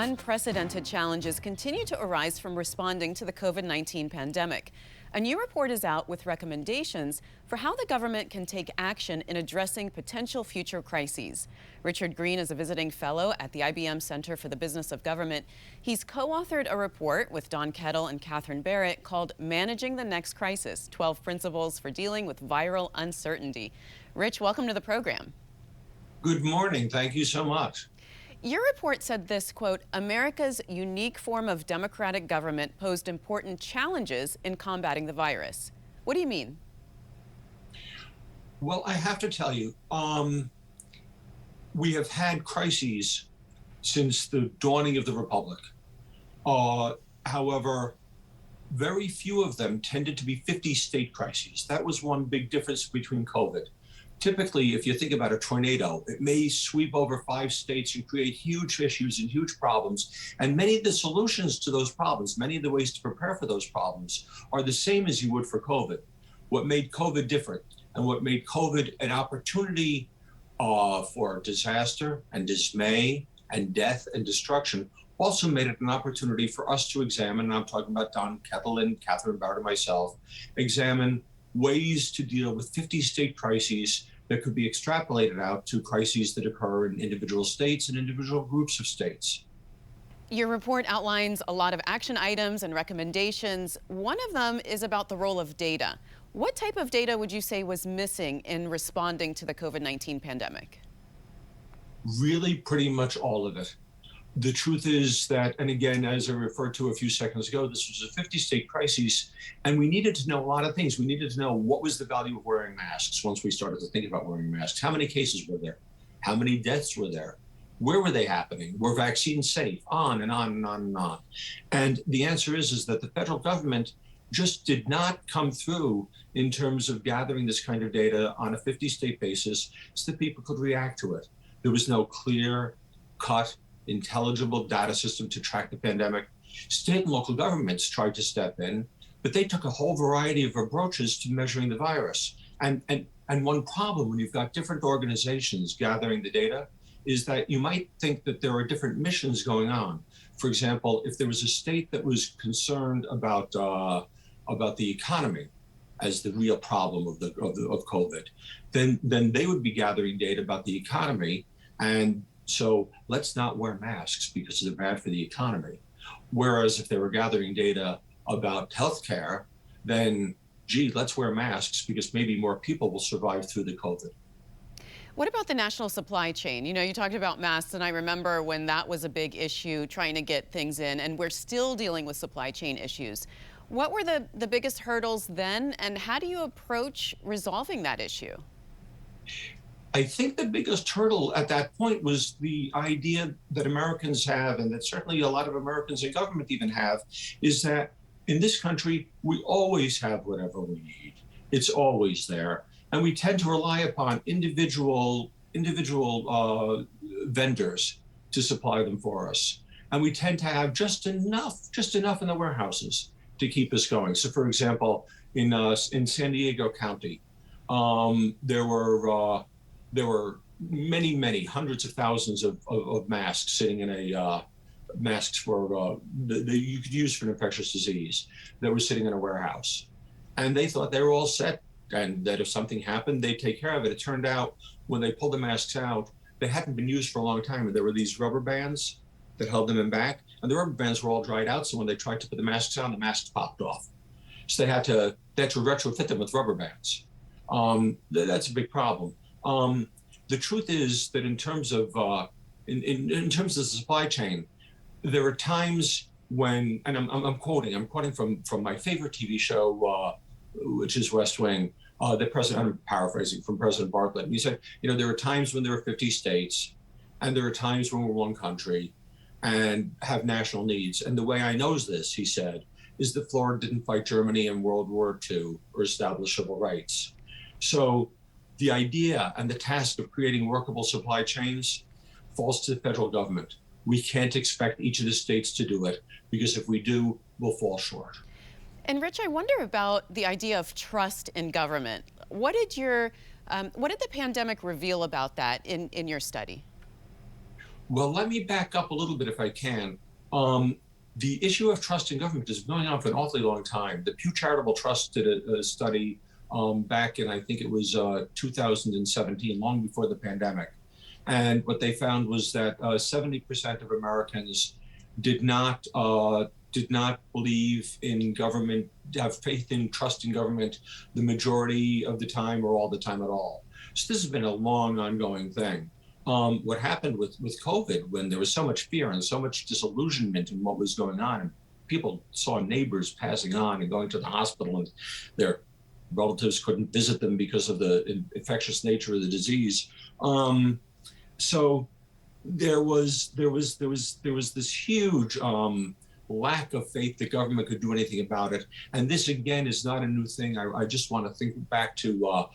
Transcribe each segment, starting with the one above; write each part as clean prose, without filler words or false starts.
Unprecedented challenges continue to arise from responding to the COVID-19 pandemic. A new report is out with recommendations for how the government can take action in addressing potential future crises. Richard Greene is a visiting fellow at the IBM Center for the Business of Government. He's co-authored a report with Don Kettle and Catherine Barrett called Managing the Next Crisis, 12 Principles for Dealing with Viral Uncertainty. Rich, welcome to the program. Good morning. Thank you so much. Your report said this, quote, America's unique form of democratic government posed important challenges in combating the virus. What do you mean? Well, I have to tell you, we have had crises since the dawning of the Republic. However, very few of them tended to be 50-state crises. That was one big difference between COVID. Typically, if you think about a tornado, it may sweep over 5 states and create huge issues and huge problems. And many of the solutions to those problems, many of the ways to prepare for those problems are the same as you would for COVID. What made COVID different and what made COVID an opportunity for disaster and dismay and death and destruction also made it an opportunity for us to examine, and I'm talking about Don Kettle and Catherine Barrett and myself, examine ways to deal with 50-state crises that could be extrapolated out to crises that occur in individual states and individual groups of states. Your report outlines a lot of action items and recommendations. One of them is about the role of data. What type of data would you say was missing in responding to the COVID-19 pandemic? Really, pretty much all of it. The truth is that, and again, as I referred to a few seconds ago, this was a 50-state crisis, and we needed to know a lot of things. We needed to know what was the value of wearing masks once we started to think about wearing masks. How many cases were there? How many deaths were there? Where were they happening? Were vaccines safe? On and on and on and on. And the answer is that the federal government just did not come through in terms of gathering this kind of data on a 50-state basis so that people could react to it. There was no clear-cut, intelligible data system to track the pandemic. State and local governments tried to step in, but they took a whole variety of approaches to measuring the virus. And one problem when you've got different organizations gathering the data is that you might think that there are different missions going on. For example, if there was a state that was concerned about the economy as the real problem of COVID, then they would be gathering data about the economy, and so let's not wear masks because they're bad for the economy. Whereas if they were gathering data about healthcare, then, gee, let's wear masks because maybe more people will survive through the COVID. What about the national supply chain? You know, you talked about masks, and I remember when that was a big issue, trying to get things in, and we're still dealing with supply chain issues. What were the biggest hurdles then, and how do you approach resolving that issue? I think the biggest hurdle at that point was the idea that Americans have, and that certainly a lot of Americans in government even have, is that in this country, we always have whatever we need. It's always there. And we tend to rely upon individual vendors to supply them for us. And we tend to have just enough in the warehouses to keep us going. So for example, in San Diego County, there were many hundreds of thousands of masks sitting in masks for that you could use for an infectious disease that were sitting in a warehouse, and they thought they were all set, and that if something happened, they'd take care of it. It turned out when they pulled the masks out, they hadn't been used for a long time, and there were these rubber bands that held them in back, and the rubber bands were all dried out. So when they tried to put the masks on, the masks popped off. So they had to retrofit them with rubber bands. That's a big problem. The truth is that in terms of in terms of the supply chain, there are times when, and I'm quoting from my favorite TV show, which is West Wing. I'm paraphrasing from President Bartlett. And he said, you know, there are times when there are 50 states, and there are times when we're one country and have national needs. And the way I know this, he said, is that Florida didn't fight Germany in World War II or establish civil rights. So the idea and the task of creating workable supply chains falls to the federal government. We can't expect each of the states to do it, because if we do, we'll fall short. And Rich, I wonder about the idea of trust in government. What did the pandemic reveal about that in your study? Well, let me back up a little bit if I can. Um, the issue of trust in government has been going on for an awfully long time. The Pew Charitable Trust did a study back in, I think it was 2017, long before the pandemic. And what they found was that 70% of Americans did not believe in government, have faith in trust in government the majority of the time or all the time at all. So this has been a long ongoing thing. What happened with COVID, when there was so much fear and so much disillusionment in what was going on, and people saw neighbors passing on and going to the hospital, and their relatives couldn't visit them because of the infectious nature of the disease. So there was this huge lack of faith that government could do anything about it. And this again is not a new thing. I just want to think back to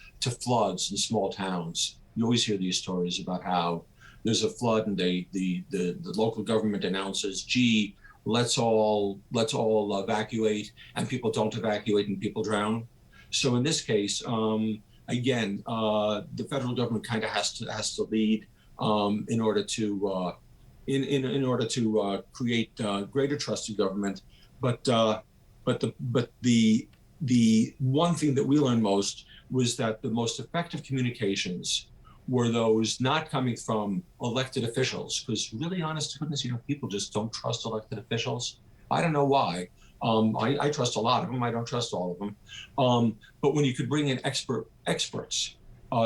floods in small towns. You always hear these stories about how there's a flood and the local government announces, gee, let's all evacuate, and people don't evacuate and people drown. So in this case, again, the federal government kind of has to lead in order to create greater trust in government. But the one thing that we learned most was that the most effective communications were those not coming from elected officials, because really, honest to goodness, people just don't trust elected officials. I don't know why. I trust a lot of them. I don't trust all of them. But when you could bring in experts,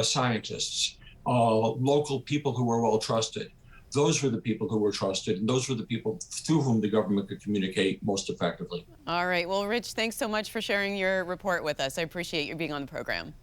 scientists, local people who were well trusted, those were the people who were trusted, and those were the people through whom the government could communicate most effectively. All right. Well, Rich, thanks so much for sharing your report with us. I appreciate you being on the program.